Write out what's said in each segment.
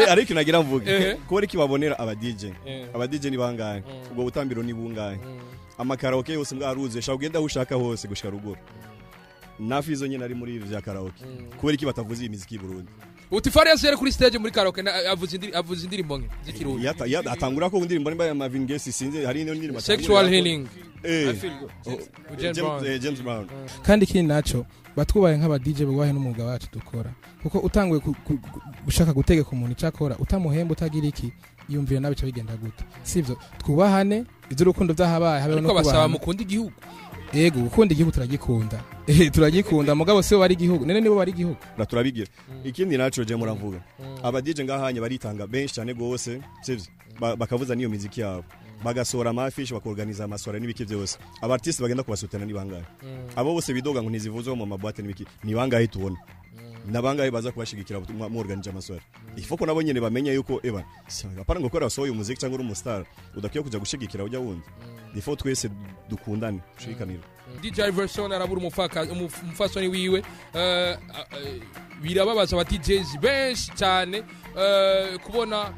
ariko nagira mvuge ko iki babonera aba DJ ni bangahe ubwo butambiro ni bungahe amakaraoke yose mwaruze sha ugenda ushaka hose gushika ruguru nafizo nyine ari muri vya karaoke kubera iki batavuze imiziki y'Uburundi Utifarias yari kuri stage muri karaoke avuze indirimbo nke zikirundi atangura ko indirimbo nimba ya Marvin Gaye sinze hari indirimbo Sexual Healing James Brown kandi kindi naco batwubaye nk'aba DJ bwahe n'umwuga wacu dukora kuko utanguye gushaka gutegeka umuntu cyakora utamuhemba utagira iki yumvira nabe cyo bigenda gute sivyo twubahane iby'urukundo byahabaye habe no kubahana basaba mukunda igihugu yego gukunda igihugu turagikunda turagikunda mugabo se bari igihugu nene nibo bari igihugu turabigira ikindi naco je muramvuga aba DJ ngahanye baritanga benshi cyane gose sivyo bakavuza niyo muziki yabo bagasora amafishi bakorganiza amasora n'ibiki byose aba artiste bagenda kubasutana ni bangahe abo bose bidoga ngo ntizivuzwe mu maboîte n'ibiki ni bangahe tubona nabangahe baza kubashigikira mu organize amasora ifoko nabo nyene bamenye yuko eba apara ngo kora soyo umuziki cyangwa uri umustar udakiye kuja gushigikira ujya wundi ifo twese dukundane shikanira DJ Version arabura umufasoni wiwe birababaza aba DJs benshi cyane kubona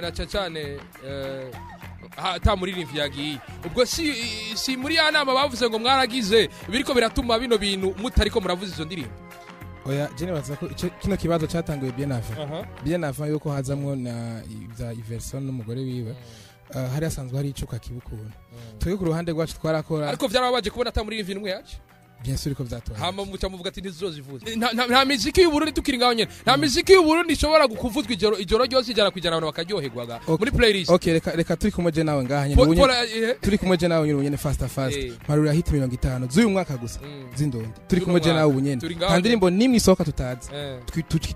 na cyane ata muririmvyi yagiye ubwo si muri ya nama bavuze ngo mwaragize biriko biratuma bino bintu mutariko muravuza izo ndirimbo oya jene baza ko kino kibazo cyatanguye bien avant yuko hazamwo na za Iverson n'umugore wiwe hari asanzwe hari icuka kibukuru twege ku ruhande rwacu twarakora ariko vyarababaje kubona ata muririmvyi numwe yacu bien sûr ko vyatora hama muca muvuga ati ntizizozivuza nta muziki y'Uburundi tukiri ngaho nyene nta muziki y'Uburundi ishobora gukuvuzwa ijoro ryose ijana kwijana abantu bakaryoherwaga muri playlist okay reka turi kumwe je nawe ngaha nyene turi kumwe je nawe nyene fast marura hit 50 z'uyu mwaka gusa zindondi turi kumwe je nawe ubunyene kandi ndirimbo nimwe isoka tutazi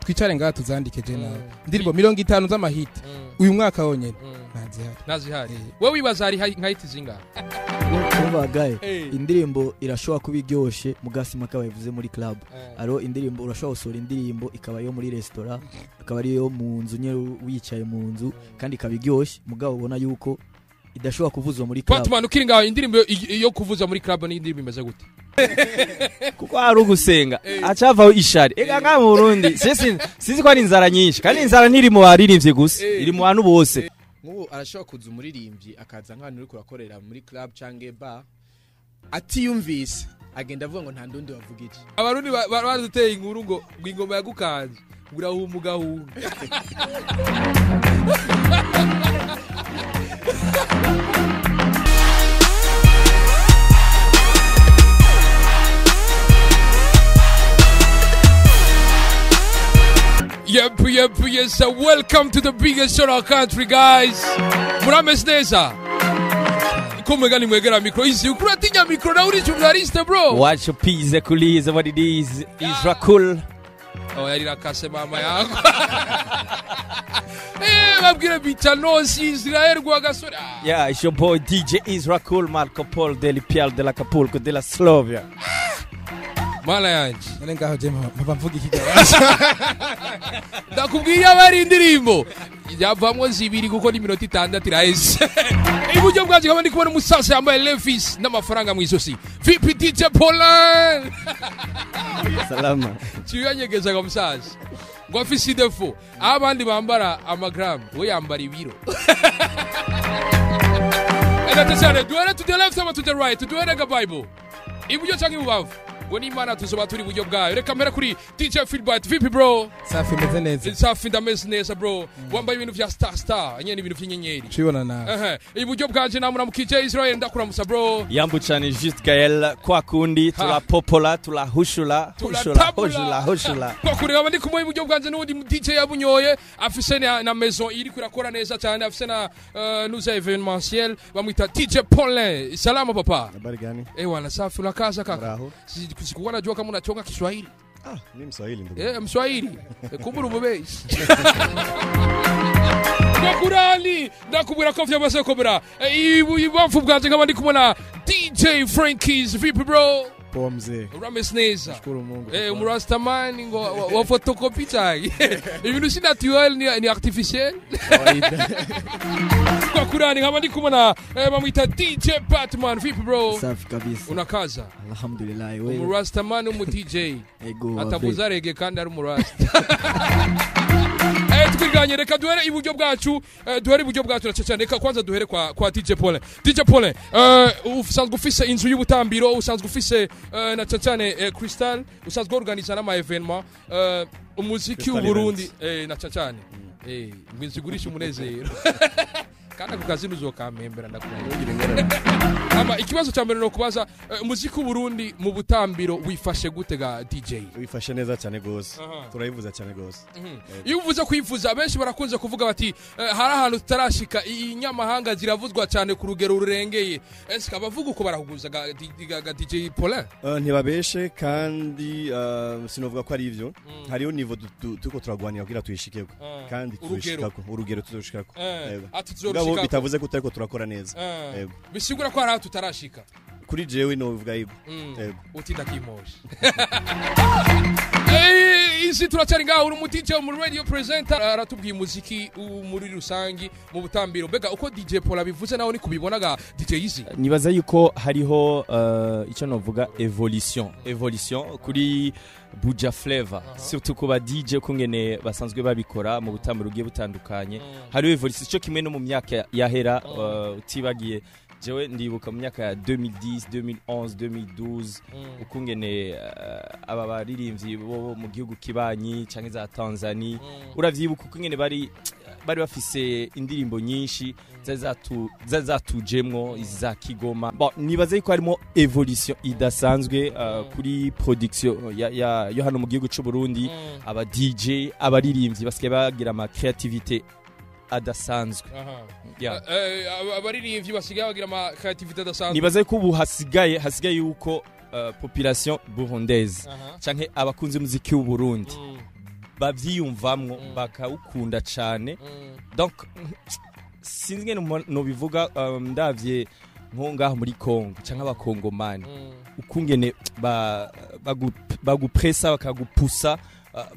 twicare ngaha tuzandike je nawe ndirimbo 50 z'amahit uyu mwaka wonyene nazihari wowe wibaza hari nka hit zinga ubagaye indirimbo irashobora kubiryoshe mugasima kabayivuze muri club aro indirimbo urashobora gusora indirimbo ikaba yo muri restaurant akaba ari yo mu nzu nyero wicaye mu nzu kandi kabiryoshe mugabo ubona yuko idashobora kuvuzwa muri club Batman ukiri ngaho indirimbo yo kuvuza muri club ni indirimbo imeze gute kuko ari ugusenga acavaho ishari ega nga mu Burundi sinzi ko ari inzara nyinshi kandi inzara ntiri mu baririmbye gusa iri mu bantu bose nk'ubu arashobora kuza umuririmbyi akaza nk'ahantu uri kurakorera muri club cyangwa bar atiyumvise agenda avuga ngo nta ndundi bavuga iki abarundi baraduteye inkuru ngo ingoma yagukanze urahumugahunga Yep, so welcome to the biggest show in our country, guys. Muramesneza. Come gani mwegera micro hizi ukuratinya micro na uri journalist bro. Watch your piece kuliza what it is Rakul. Oh yari kase mama yako. Babwira bitanosi Israel gwagasora. Yeah, it's your boy DJ Rakul Marco Paul Deli Pial de la Acapulco de la Slovenia. Mala yanji ngaho je mpamvuga iki ndakubwiye abari indirimbo yavamwe zibiri kuko ni minota 6 iraheze iburyo bwaje kandi kubona umusasa yambaye Levi's n'amafaranga mu isosi VP DJ Poland salama cyuyanyegeza kwa musasa ngo afisi defo abandi bambara amagram we yambara ibiro Enda duere to the left or to the right duere ga Bible iburyo cyangwa ibubavu ngo ni imana tuzoba turi buryo bwayo reka mpera kuri DJ Feedback VP bro safi meze neza safi ndameze neza bro wambaye ibintu vya star nyene ibintu vy'inyenyeri cibona na iburyo bwanje namuna mukije Israel ndakuramusa bro yambucane just Gael kwa kundi tula popola tula hushula kwa kuri abandi kumwe iburyo bwanje n'undi DJ yabunyoye afise na maison iri kurakora neza cyane afise na nous événementiel bamwita DJ Paulin salama papa habari gani wana safi unakaza kaka sikuwa najua kama unachonga Kiswahili mimi Mswahili ndugu Mswahili kumbura umubeshi Kurani ndakubwira ko vya maseko bra ibamfu bwanje nkabandi kumona DJ Frankie's VP bro poa mzee uramesneza shukuru Mungu umurastamani ngo wa photocopy tag ibintu si naturel ni artificiel kwa Kurani nkabandi kumona bamwita DJ Batman VP bro safi kabisa unakaza alhamdulillah wewe umurastamani mu DJ atabuza rege kandi ari umurasta twiganye reka duhere iburyo bwacu cyane reka kwanza duhere kwa DJ Paulin. DJ Paulin usanzwe ufise inzu y'ubutambiro, usanzwe ufise na cyane Crystal, usanzwe organiza n'ama evenement umuziki w'u Burundi na cyane ngwinzi gurisha umunezero kana kukazi nuzokamembera ndakugira ama ikibazo cya mbere no kubaza umuziki w'u Burundi mu butambiro wifashe gute ga DJ? Wifashe neza cyane gose, turayivuza cyane gose. Iyo uvuze kwifuza benshi barakunze kuvuga bati hari ahantu tutarashika inyamahanga ziravuzwa cyane ku rugero rurengeye, ese kabavuga uko barahuguza ga DJ Paulin? Ntibabeshe kandi sinovuga ko ari ivyo, hariyo niveau tuko turagwanira kugira tuyishikeko kandi tuyishikako urugero tuzoshikako. Yego bitavuze ko utariko turakora neza. Yego bisigura ko hari tutarashika kuri jewe no bivuga yego. Yego utinda kimosha izi turacyari ngaho uri DJ mu radio presenter aratubwiye umuziki muri rusangi mu butambiro. Mbega uko DJ Paul abivuze naho ni kubibonaga DJ Easy? Nibaza yuko hariho icyo novuga evolution kuri Buja Flavor, surtout ko ba DJ kungene basanzwe babikora mu butambiro bugiye butandukanye. Hariho evolution cyo kimwe no mu myaka yahera utibagiye jewe ndibuka mu myaka ya 2010 2011 2012 ukungene aba baririmbyi bo mu gihugu kibanyi canke za Tanzania uravyibuka ukungene bari bafise indirimbo nyinshi zatujemwo iza Kigoma. Bon nibaze ko harimo evolution idasanzwe kuri production yo hano mu gihugu cy'u Burundi. Aba DJ abaririmbyi basigaye bagira ama creativity adasanzwe. Abaririmbyi basigaye bagira ama creativity adasanzwe. Nibaze ko ubu hasigaye yuko population burundaise canke abakunzi muziki w'u Burundi bavyiyumvamwo bakawukunda cyane. Donc sinzwe no bivuga ndavye nko ngaho muri Kongo canke abakongomani ukungene bagupressa bakagupusa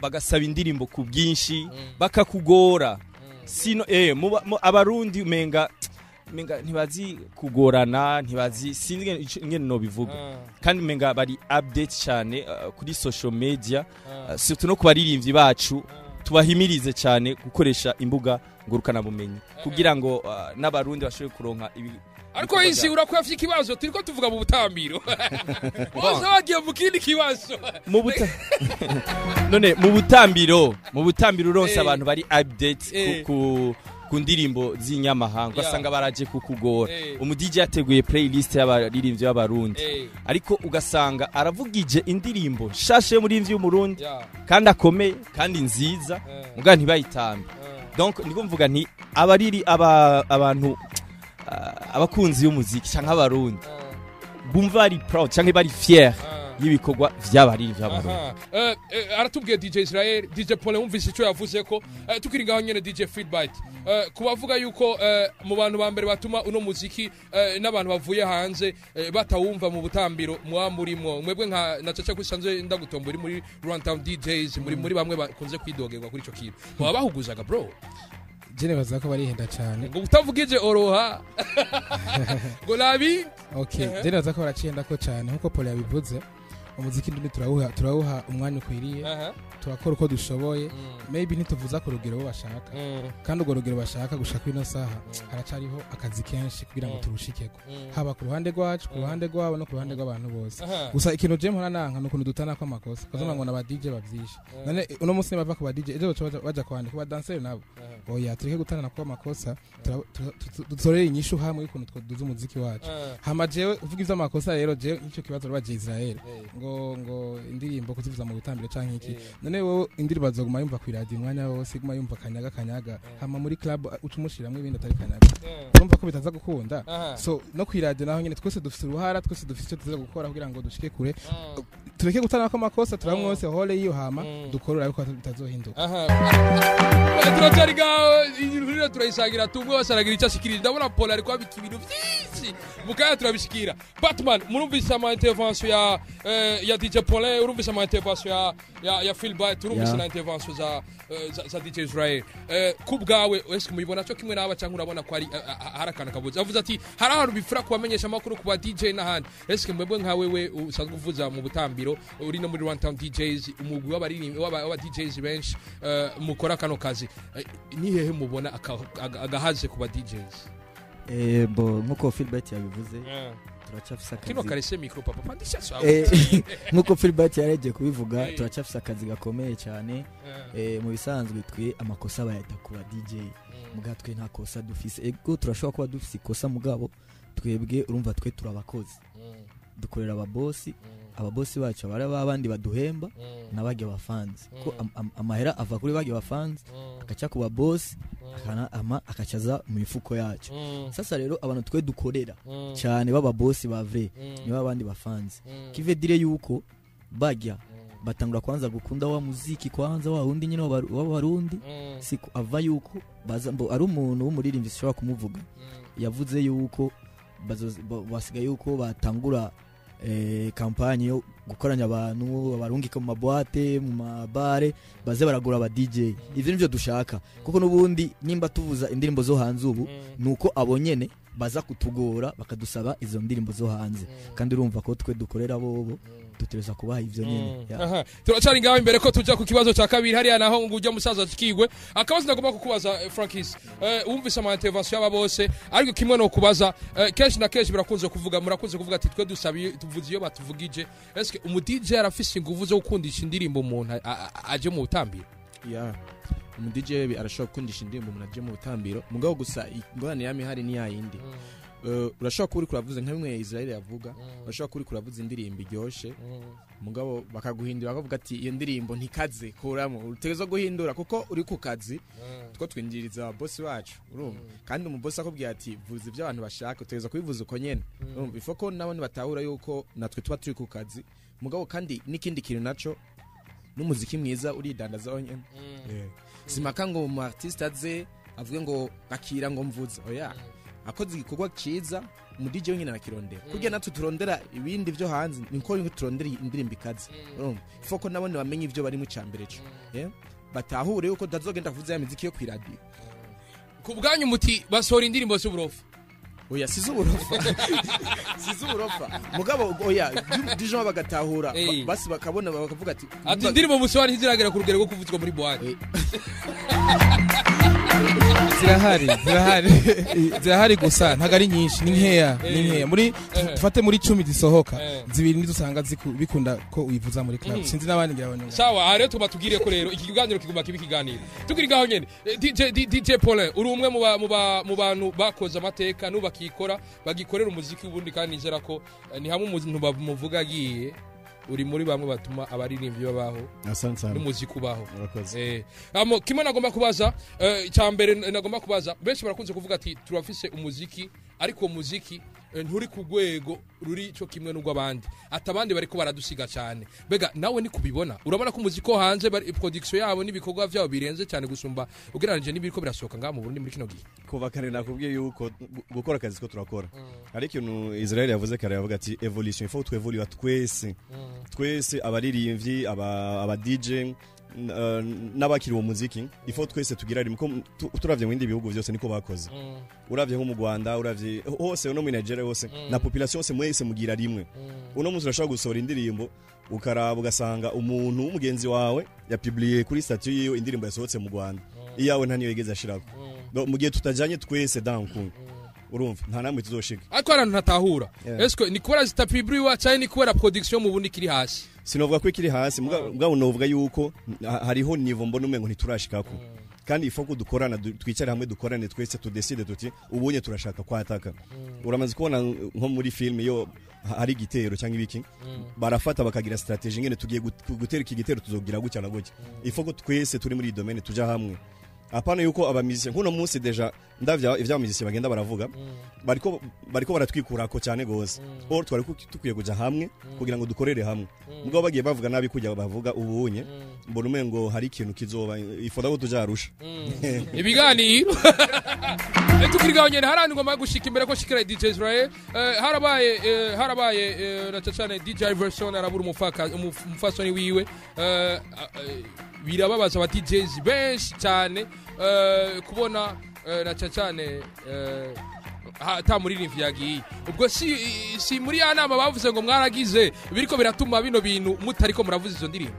bagasaba indirimbo ku bwinshi bakakugora. Sino abarundi umenga ntibazi kugorana, ntibazi sinzwe ingene no bivuga kandi umenga bari update cyane kuri social media, surtout no kubaririmbyi bacu tubahimirize cyane gukoresha imbuga ngurukana bumenyi kugira ngo n'abarundi bashobore kuronka ibi. Ariko isi urakwafye ikibazo turiko tuvuga mu butambiro bose bagiye mu kindi kibazo none mu butambiro uronse abantu bari update ku ndirimbo z'inyamahanga ugasanga baraje kukugora. Umudj yateguye playlist y'abaririmbyi b'abarundi ariko ugasanga aravugije indirimbo shashe yo muri imvyi y'umurundi kandi akomeye kandi nziza muga ntibayitambe. Donc ndiko mvuga nti abantu abakunzi y'umuziki cyangwa abarundi bumva ari proud cyangwa bari fier y'ibikorwa vy'abaririmbyi b'abarundi. Aratubwiye DJ Israel, DJ Paul wumvise icyo yavuze ko tukiringaho nyene DJ Feedback kubavuga yuko mu bantu ba mbere batuma uno muziki n'abantu bavuye hanze batawumva mu butambiro mwamurimo mwebwe nka nacaca kusanze ndagutombora muri Runtown DJs muri bamwe bakunze kwidogerwa kuri ico kintu baba bahuguzaga bro. Jene baza ko barihenda cyane ngo utavugije oroha ngo labi. Okay jene baza ko baracenda ko cyane nkuko Paul yabivuze umuziki ndumi turawuha umwanya ukwiriye turakora uko dushoboye. Maybe ntituvuza ku rugero bashaka kandi urwo rugero bashaka gushaka ino saha haracariho akazi kenshi kugira ngo turushikeko haba ku ruhande rwacu ku ruhande rwabo no ku ruhande rw'abantu bose. Gusa ikintu je mpora nanka nukuntu dutana kwa makosa kazama ngo n'aba DJ bavyisha none uno munsi bava ku ba DJ ejo baja kwandika ba dancer nabo oya tureke gutana kwa makosa dutorere inyishu hamwe y'ukuntu duze umuziki wacu. Hama jewe uvuga ivyo makosa rero je icyo kibazo rwaje Israel ngo indirimbo kuzivuza mu butambiro canke iki none wowe indirimbo bazoguma yumva ku radio umwanya wose guma yumva kanyaga hama muri club ucumushiramwe ibindi atari kanyaga urumva ko bitaza gukunda. So no ku radio naho nyene twese dufite uruhara twese dufite icyo tuza gukora kugira ngo dushike kure tureke gutana kwa makosa turamwose hole iyo hama dukorora ariko bitazohinduka. Turacyari gaho irurira turayisangira tumwe basaragira icyo ashikirije ndabona Paul ariko abika ibintu byinshi byinshi mukaya turabishikira. Batman murumvise ama intervention ya DJ Paulin, urumvise ama intervention ya Philbert, urumvise na intervention za DJ Israel. Kubgawe eske mubibona cyo kimwe naba cyangwa urabona ko ari harakana kabuza. Avuze ati hari ahantu bifura kubamenyesha amakuru kuba DJ n'ahandi. Eske mwebwe nka wewe usanzwe uvuza mu butambiro uri no muri One Town DJs, umugwi w'abaririmbi w'aba DJs benshi mukora kano kazi. Ni hehe mubona agahaze kuba DJs? Bo nkuko Philbert yabivuze turacafisa akazi. Kino karese micro papa pandisha sawa. Nkuko Philbert yareje kubivuga turacafisa akazi gakomeye cyane. Mu bisanzwe twe amakosa bayata kuba DJ. Mugatwe nta kosa dufise. Ego turashobora kuba dufise ikosa mugabo twebwe urumva twe turabakozi. Dukorera ababosi bacu abari abandi baduhemba nabage bafanze ko amahera ava kuri bage bafanze akaca kuba boss akacaza mu mifuko yacu. Sasa rero abantu twe dukorera cyane baba boss ba vrai ni babandi bafanze kive dire yuko bagya batangura kwanza gukunda wa muziki kwanza wa wundi nyine w'abarundi siko ava yuko bazambo ari umuntu w'umuririmbyi shobora kumuvuga yavuze yuko basigaye yuko batangura kampanye yo gukoranya abantu abarungika mu maboate mu mabare baze baragura aba DJ. Ivyo nivyo dushaka kuko nubundi nimba tuvuza indirimbo zo hanze ubu nuko abonyene baza kutugora bakadusaba izo ndirimbo zo hanze kandi urumva ko twe dukorera bobo tutereza kubaha ivyo nyene. Turacari ngaho imbere ko tuja ku kibazo ca kabiri hariya naho ngujya musaza kigwe akabazo ndagomba kukubaza Frankis. Wumvise ama intervention y'aba bose ariko kimwe no kubaza kenshi na kenshi murakunze kuvuga ati twe dusabiye tuvuze iyo batuvugije. Eske umu DJ arafise inguvu zo gukundisha indirimbo umuntu aje mu butambiro? Umu DJ arashobora gukundisha indirimbo umuntu aje mu butambiro mugabo gusa ingorane yami hari ni yayindi. Urashobora kuri kuravuze nka bimwe Israel yavuga urashobora kuri kuravuze indirimbo iryoshe mugabo bakaguhindura bakavuga ati iyo ndirimbo ntikaze kuramo utegezo guhindura kuko uri ku kazi two twinjiriza boss wacu urumva kandi umuboss akubwiye ati vuze ibyo abantu bashaka utegezo kubivuza uko nyene urumva ifoko nabone batahura yuko natwe tuba turi ku kazi mugabo kandi nikindi kintu naco n'umuziki mwiza uridandaza nyene simaka ngo mu artiste aze avuge ngo akira ngo mvuze oya akoze igikorwa ciza mu DJ nyine nakirondera kugira natwe turondera ibindi byo hanze niko turondera indirimbo ikaze urumva ifoko nabone bamenye ivyo bari mu cambere cyo batahure yuko dazogenda kuvuza ya muziki yo ku radio kubwanyu muti basora indirimbo z'uburofa. Oya sizo urofa mugabo oya dijon bagatahura basi bakabona bakavuga ati indirimbo muswari ntiziragera ku rugero rwo kuvuzwa muri boîte. zirahari gusa ntago ari nyinshi ni nkeya muri dufate muri 10 zisohoka zibiri nidusanga bikunda ko uyivuza muri club sinzi nabandi ngira abanyuma. Sawa rero tuba tugiriye ko rero ikiganiro kiguma kibikiganiro tugiri gaho nyene DJ Paulin uri umwe mu bantu bakoze amateka n'ubakikora bagikorera umuziki ubundi kandi nizera ko ni hamwe umuntu bamuvuga agiye uri muri bamwe batuma abaririmbyi babaho n'umuziki ubaho. Kimwe nagomba kubaza cyambere nagomba kubaza benshi barakunze kuvuga ati turafise umuziki ariko umuziki nturi ku rwego ruri cyo kimwe n'ubwo abandi atabandi bariko baradusiga cyane. Bega nawe ni kubibona urabona ko umuziki hanze production yabo n'ibikorwa byabo birenze cyane gusumba ugereranije n'ibiriko birasohoka ngaha mu Burundi muri kino gihe. Kuva kare nakubwiye yuko gukora akazi ko turakora ariko ikintu Israel yavuze kare yavuga ati evolution il faut twevolue twese abaririmbyi aba DJ n'abakiri mu muziki ifo twese tugira rimwe turavye mu bindi bihugu byose niko bakoze uravye nko mu Rwanda uravye hose no mu Nigeria hose na population se mwese mugira rimwe uno muzi urashaka gusora indirimbo ukaraba ugasanga umuntu w'umugenzi wawe yapubliye kuri statut yiyo indirimbo yasohotse mu Rwanda iyawe nta niyo yigeze ashirako mu gihe tutajanye twese danku urumva nta namwe tuzoshika ariko abantu ntatahura eske ni kubera zitapubliwa cyane ni kubera production mu bundi kiri hasi sinovuga ko ikiri hasi mugabo novuga yuko hariho niveau mbona umengo ntiturashikako kandi ifoko dukorana twicara hamwe dukorane twese tudecide tuti ubunye turashaka kwataka uramaze kubona nko muri film yo hari gitero cyangwa ibiki barafata bakagira strategy ngene tugiye gutera iki gitero tuzogira gucya na gucya ifoko twese turi muri domaine tuja hamwe apana yuko abamiziki nkuno munsi deja ndavya ivy'abamiziki bagenda baravuga bariko baratwikurako cyane gose or twari tukwiye kuja hamwe kugira ngo dukorere hamwe mugabo bagiye bavuga nabi kujya bavuga ubunye mbona umengo hari ikintu kizoba ifoda ko tujarusha ibiganiro tukirigaho nyene harandi ngoma gushika imbere ko shikira DJ Israel harabaye na cyane DJ Version arabura umufasoni wiwe birababaza aba DJs benshi cyane kubona na cyane ata muri yagiye ubwo si muri ya nama bavuze ngo mwaragize biriko biratuma bino bintu mutariko muravuza izo ndirimbo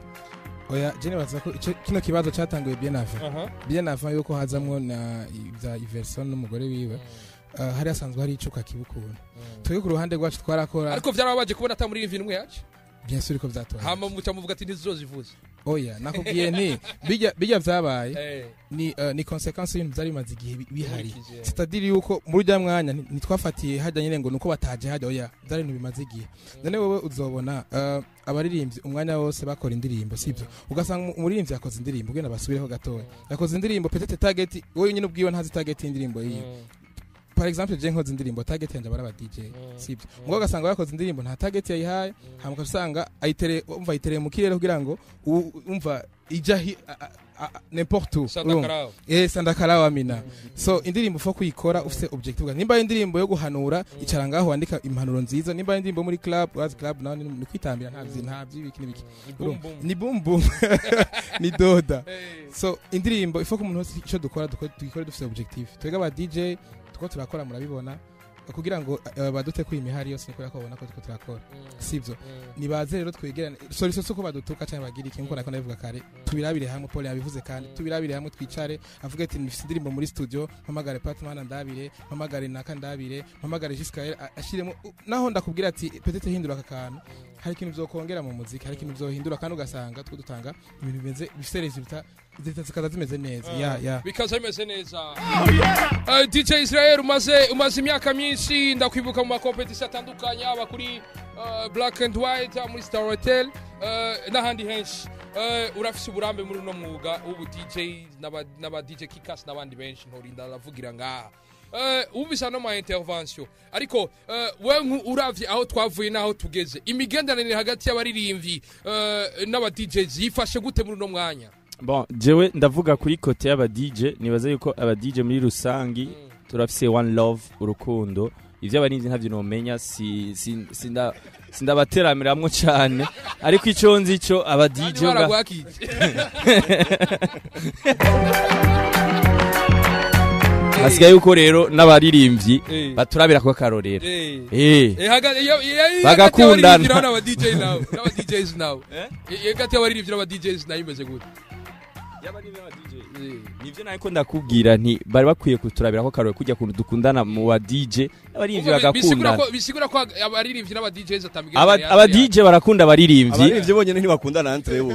oya jene baza ko kino kibazo cyatanguye bien avant yuko hazamwo na ibya Iverson n'umugore wiwe hari asanzwe hari icuka kibukuru twege ku ruhande rwacu twarakora ariko byarababaje kubona ata muri imwe yacu bien sûr ko byatwaye hama muca muvuga ati ntizizozivuza oya nakubwiye nti bijya vyabaye ni consequence y'ibintu byari bimaze igihe bihari c'est-à-dire yuko muri rya mwanya nitwafatiye hajya nyine ngo nuko bataje hajya oya byari ibintu bimaze igihe none wowe uzobona abaririmbyi umwanya wose bakora indirimbo sibyo ugasanga umuririmbyi yakoze indirimbo ugenda basubireho gatoya yakoze indirimbo peut-être target wowe nyine ubwiwe ntazi target y'indirimbo yiyo par exemple je nkoze indirimbo target yanje baraba DJ sibyo ngo gasanga yakoze indirimbo nta target yayihaye hamuka usanga ayitere umva ayitere mu kirere kugira ngo umva ijahi n'importe où sandakarawa amina so indirimbo fo kuyikora ufite objective nimba indirimbo yo guhanura icara ngaho wandika impanuro nziza nimba indirimbo muri club nawe ni kwitambira nta byibiki nibiki ni boom boom ni doda so indirimbo ifo ko umuntu wese icyo dukora dufite objective twega aba DJ ko turakora murabibona kugira ngo badute ku imihari yose niko yakobona ko turakora sivyo nibaze rero twegerane solution soko badutuka cyane bagira iki nko nako nabivuga kare tubirabire hamwe Paul yabivuze kandi tubirabire hamwe twicare avuga ati nifite indirimbo muri studio mpamagare Patman ndabire mpamagare naka ndabire mpamagare Giscael ashiremo naho ndakubwira ati peut-être hindura akakantu hari ikintu bizokongera mu muziki hari ikintu bizohindura kandi ugasanga two dutanga ibintu bimeze bifite resultat zikaza zimeze neza bikaza bimeze neza DJ Israel umaze imyaka myinshi ndakwibuka mu makompetisi atandukanye aba kuri Black and White muri Star Hotel n'ahandi henshi urafise uburambe muri uno mwuga ubu DJ n'aba DJ Kikas n'abandi benshi ntorinda ravugira ngaha ubisa no ma intervention ariko we uravye aho twavuye naho tugeze imigenderanire hagati y'abaririmbyi n'aba DJs yifashe gute muri uno mwanya bon jewe ndavuga kuri kote y'aba DJ nibaza yuko aba DJ muri rusangi turafise one love urukundo ivyo abarinzi ntavyo nomenya sindabateramiramwo cyane ariko ico nzi ico aba DJ hasigaye yuko rero n'abaririmbyi baturabira ko karorero bagakundana n'aba DJs now yegati abaririmbyi n'aba DJs nayo imeze gute nivyo nako ndakubwira nti bari bakwiye kuturabira ko karore kujya kuntu dukundana mu wa DJ abaririmbyi bagakundana bisigura ko abaririmbyi n'aba DJs atambigana aba DJ barakunda abaririmbyi bonyene ntibakundana entre bo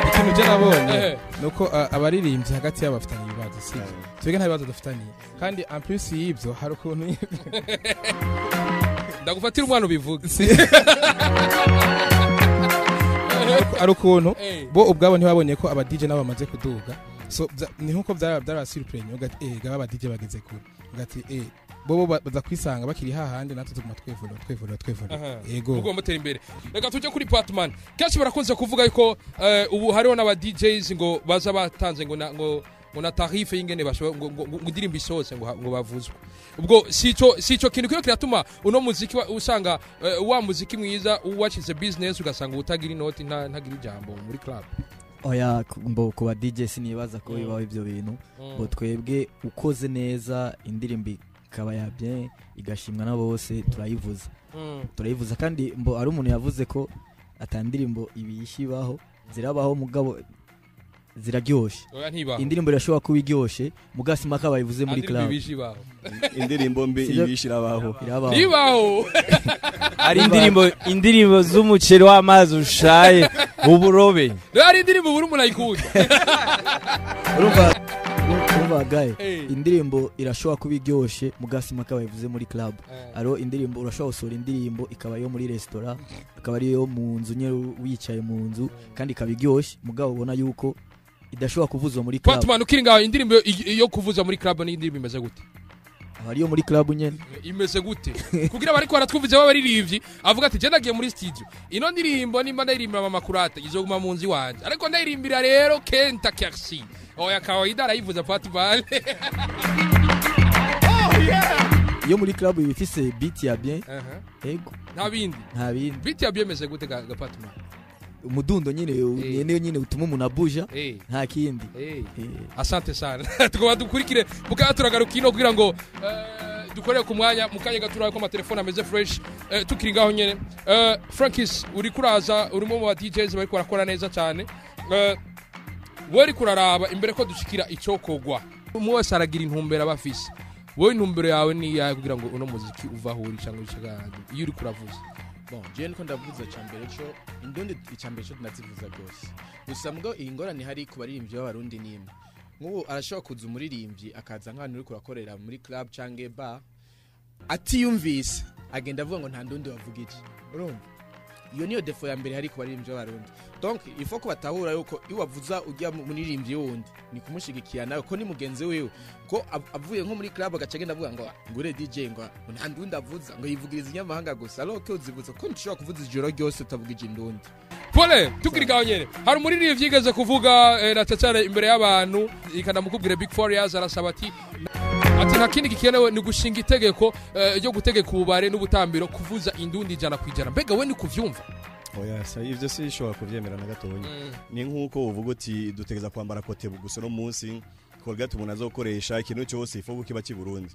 ikintu je nabonye nuko abaririmbyi hagati y'abafitanye ibibazo sivyo twege nta bibazo dufitanye kandi en plus y'ibyo hari ukuntu ndagufatira umwana ubivuga ari ukuntu bo ubwabo ntibabonye ko aba DJ nabo bamaze kuduga so ni nkuko byara surprise ugati aba DJ bageze kure ugati bo baza kwisanga bakiri hahandi natwe tuguma twevura yego ubwo mutera imbere reka tujye kuri Patman kashi barakunze kuvuga yuko ubu hariho n'aba DJs ngo baza batanze ngo na tarife y'ingene bashobora ngo indirimbo isose ngo bavuzwe ubwo sico kintu kiyo kiratuma uno muziki usanga wa muziki mwiza uwachize business ugasanga utagira inoti ntagira ijambo muri club oya mbo kuba DJ sinibaza ko bibaho ivyo bintu bo twebwe ukoze neza indirimbo ikaba ya bien igashimwa nabo bose turayivuza kandi mbo ari umuntu yavuze ko atandirimbo ibishibaho zirabaho mugabo ziraryoshe indirimbo irashobora kuba iryoshe mugasima kabayivuze muri club indirimbo mbi ibishirabaho irabaho ari indirimbo z'umuceri w'amazi ushaye uburobe ari indirimbo buri umuntu ayikunda urumva bagaye indirimbo irashobora kuba iryoshe mugasima kabayivuze muri club aro indirimbo urashobora gusura indirimbo ikaba yo muri restaurant akaba ari yo mu nzu nyero wicaye mu nzu kandi ikaba iryoshe mugabo ubona yuko idashobora kuvuzwa muri club. Patman ukiri ngaho indirimbo yo kuvuza muri club ni indirimbo imeze gute? Hariyo muri club nyene imeze gute kugira bariko baratwumvize babaririmbyi avuga ati je nagiye muri studio ino ndirimbo nimba ndayirimbira mama kurata izoguma mu nzi wanje ariko ndayirimbira rero Kenta Kersi oya kawaida arayivuza Patman. Oh yeah iyo muri club bifise beat ya bien ego nta bindi beat ya bien imeze gute ga Patman? Umudundo nyine utuma umuntu abuja nta kindi. Asante sana tukaba dukurikire bukaba turagaruka ino kugira ngo dukorere ku mwanya mukanye gaturaye ko amatelefone ameze fresh tukiri ngaho nyene. Frankis uri kuraza urimo mu DJs bari kurakora neza cyane wari kuraraba imbere ko dushikira icokogwa umwe wese aragira intumbero abafise wowe intumbero yawe ni yawe kugira ngo uno muziki uvahuri cyangwa ishaganje iyo uri kuravuza. Bon, je niko ndavuza cyambere cyo indundi icyambere cyo tunazivuza byose. Gusa mugabo ingorane hari ku baririmbyi b'abarundi nimwe. Nk'ubu arashobora kuza umuririmbyi akaza nk'ahantu uri kurakorera muri club canke bar atiyumvise agenda avuga ngo nta ndundi wavuga iki. Urumva? Iyo niyo defo ya mbere hari ku baririmbyi b'abarundi. Donc il faut ko batahura yuko iwavuza ujya muririmbyi wundi ni kumushigikira nawe ko ni mugenzi wewe ko avuye nko muri club agacagenda avuga ngo ngure DJ ngo nta ndundi avuza ngo yivugiriza inyamahanga gusa alors ko uzivuza ko nshobora kuvuza ijoro ryose utavuga ikindundi. Pole tukirigaho nyene hari umuririmbyi yigeze kuvuga na cyane imbere y'abantu ikanamukubwira Big Four yaza arasaba ati nta kindi gikenewe ni gushinga itegeko ryo gutegeka ubare n'ubutambiro kuvuza indundi ijana kwijana mbega we ni kuvyumva. Oya sa ivyo sishobora kuvyemera na gatonya ni nkuko uvuga uti dutegeza kwambara kote gusa no munsi Colgate umuntu azokoresha ikintu cyose ifogo kiba ki Burundi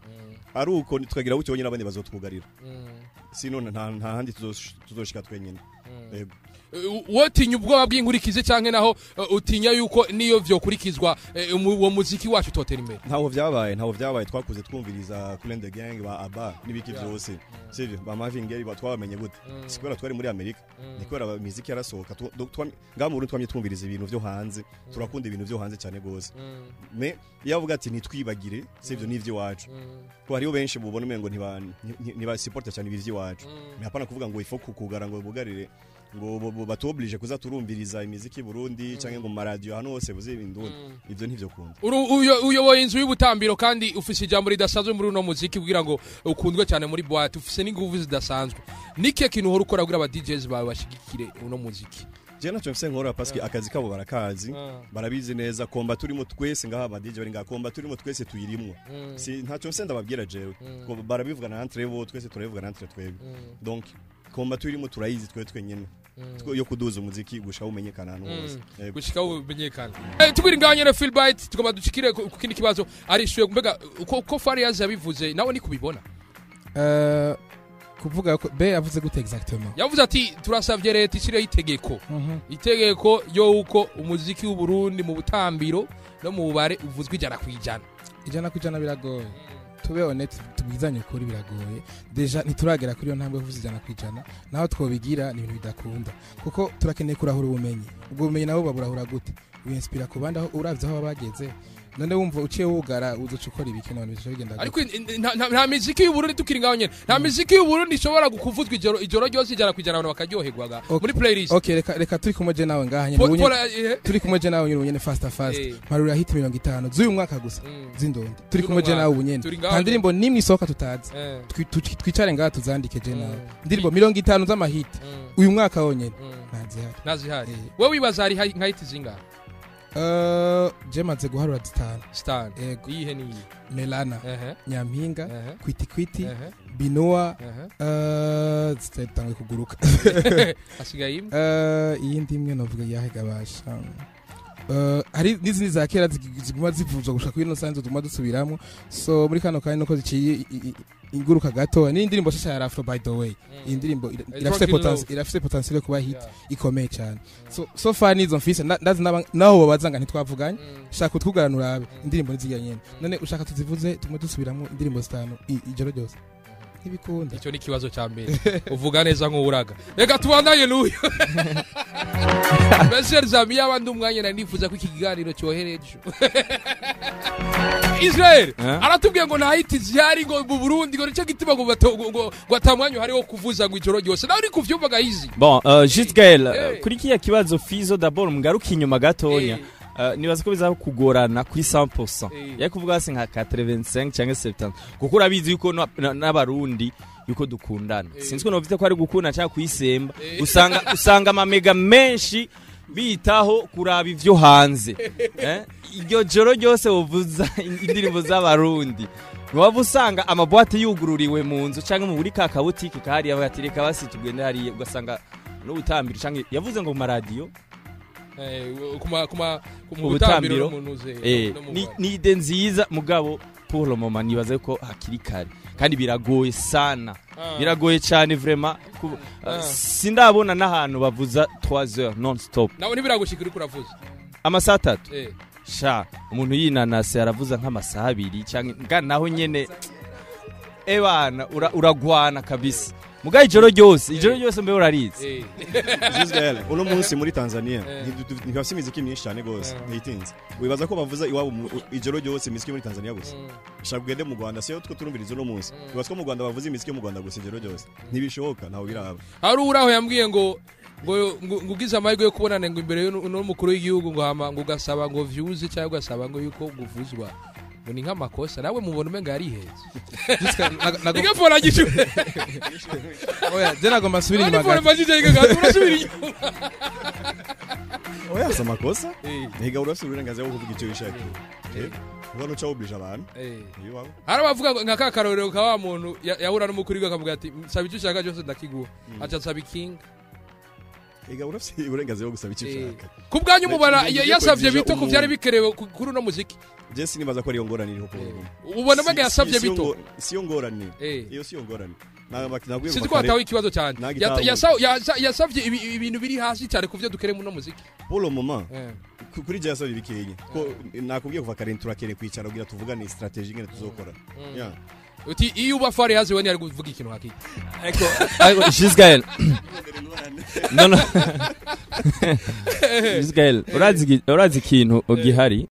ari uko tukagira bucyo nyine abandi bazotwugarira sino nta handi tuzoshika twenyine. Yego wotinya ubwoba bw'inkurikize canke naho utinya yuko niyo vyokurikizwa uwo muziki wacu totera imbere. Ntaho vyabaye twakuze twumviriza Cool and the Gang ba Abba nibiki byose sivyo ba Marvin Gaye batwamenye gute sikora twari muri Amerika nikora muziki yarasohoka ngamu Burundi twamye twumviriza ibintu vyo hanze turakunda ibintu vyo hanze cyane gose me yavuga ati nitwibagire sivyo nivyo wacu ko hariyo benshi bubona umengo ntiba support cyane ibivyo wacu hapana kuvuga ngo ifo kukugara ngo bugarire ngo batoblige kuza turumviriza imiziki Burundi canke ngo maradio hano hose buze ibindundi ivyo ntivyo kunda uyoboye inzu y'ubutambiro kandi ufise ijambo ridasanzwe muri uno muziki kugira ngo ukundwe cyane muri boîte ufise n'inguvu zidasanzwe nike kintu horo ukora kugira aba DJs bawe bashigikire uno muziki. Je nacho mfise nkora paske akazi kabo barakazi barabizi neza komba turimo twese ngaha aba DJ bari ngaha komba turimo twese tuyirimwo si ntacho mfise ndababwira jewe ko barabivuga na entre bo twese turabivuga na entre twebwe donc komba turimo turayizi twenyene yo kuduza umuziki gushaka umenyekana hano hose gushika umenyekana. Tubiri nganyere Feel Bite tukaba ducikire ku kindi kibazo arishuye mbega uko Fariaz yabivuze nawe ni kubibona kuvuga ko be yavuze gute exactement yavuze ati turasavye leta ishire itegeko yo uko umuziki w'u Burundi mu butambiro no mu bubare uvuzwe ijana kwijana biragoye tube honest tubwizanye kuri biragoye deja nituragera kuri yo ntambwe kuvuza ijana kwijana naho twobigira ni ibintu bidakunda kuko turakeneye kurahura ubumenyi ubwo bumenyi nabo baburahura gute winspira ku bandi aho uravye aho bageze none wumva uciye wugara uzucukora ibiki none bisho bigenda ariko nta muziki y'u Burundi tukiri ngaho nyene nta muziki y'u Burundi ishobora gukuvuzwa ijoro ryose ijana kwijana abantu bakaryoherwaga muri playlist. Okay reka turi kumwe je nawe ngaha nyene turi kumwe je nawe nyene fast marura hit 50 z'uyu mwaka gusa zindondi turi kumwe je nawe ubunyene kandi ndimbo nimwe isoka tutazi twicare ngaha tuzandike je nawe ndimbo 50 z'amahit uyu mwaka wonyene nazihari wewe wibaza hari nka hit zingahe? Je maze guharura Stan iyihe ni Melana Nyampinga Kwiti Binoa zitangwe kuguruka asigaye iyindi imwe novuga yahegabasha hari n'izindi za kera ziguma zivuzwa gushaka kuri no sanzo tuma dusubiramo so muri kano kandi nuko ziciye inguruka gato ni indirimbo shasha ya Afro by the way indirimbo irafise potential kuba hit ikomeye cyane so far nizo mfise ndazi naho babazanga ntitwavuganye shaka kutwugaranura abe indirimbo nizijya nyene none ushaka tuzivuze tumwe dusubiramo indirimbo zitano ijoro ryose ntibikunda. Icyo ni kibazo cya mbere uvuga neza nk'uraga. Reka tubandanye n'uyu Monsieur Zami yabandi umwanya na nifuza ko iki kiganiro cyohereje Israel aratubwiye ngo nta hiti zihari ngo mu Burundi ngo nicyo gituma ngo atamwanyu hariho kuvuza ngo ijoro ryose nawe uri kuvyumva gahizi. Bon Juste Gaël kuri kiya kibazo Fizo d'abord mugaruka inyuma gatonya nibaza ko bizaho kugorana kuri 100% ya kuvuga hasi nka 85 cyangwa 70 kuko urabizi yuko n'abarundi yuko dukundana sinzi ko novite ko ari gukunda cyangwa kuyisemba usanga amamega menshi bitaho kuraba ivyo hanze iryo joro ryose uvuza indirimbo z'abarundi waba usanga amabwate yugururiwe mu nzu cyangwa mu buri kakabutiki kahari abatireka basitugende hari ugasanga no utambira cyangwa yavuze ngo mu radio kuma ubutambiro ni ide nziza mugabo pour le moment nibaze ko hakiri kare kandi biragoye sana biragoye cyane vraiment sindabona n'ahantu bavuza 3 heures non stop nawe ntibiragushikira uko uravuza amasaha 3 sha umuntu yinanase aravuza nk'amasaha 2 cyangwa naho nyene ebana uragwana kabisa mugaye ijoro ryose mbe urarize Gisgael uno munsi muri Tanzania ntibafite imiziki myinshi cyane gose ntitinze wibaza ko bavuza iwabo ijoro ryose imiziki muri Tanzania gusa shabwede mu Rwanda siyo twe turumviriza uno munsi wibaza ko mu Rwanda bavuza imiziki mu Rwanda gusa ijoro ryose ntibishoboka ntaho biraba hari uraho yambwiye ngo ugize amahirwe yo kubonana ngo imbere y'umukuru w'igihugu ngo hama ngo ugasaba ngo views cyangwa ugasaba ngo yuko guvuzwa ngo ni nk'amakosa nawe mubona umenga yariheze nigapfora gishu oya je nagomba subira inyuma gato urasubira inyuma oya sa makosa niga urasubira ngaze yo kuvuga icyo bishaka ubona uca oblige abantu hari abavuga nka kakarorero ka wa muntu yahura n'umukuru w'akavuga ati saba icyo ushaka cyose ndakiguha acha saba king Ega urafite uburenganzira bwo gusaba icyo ushaka. Ku bwanyu mubara yasavye bito ku byari bikerewe kuri no muziki. Jesse nibaza ko ari yongoranira ho kuvuga. Ubona mega yasavye bito. Si yongoranira. Iyo si yongoranira. Nabwiye ko atawe ikibazo cyane. Yasavye ibintu biri hasi cyane ku byo dukere mu no muziki. Pour le moment. Kuri je yasavye bikeye. Ko nakubwiye kuva kare turakere kwicara kugira tuvugane strategy ngene tuzokora. Yeah. Uti iyo ubafari hazi wani ari kuvuga ikintu hakiki. Eko Gisgael. No. Gisgael, urazi ikintu ogihari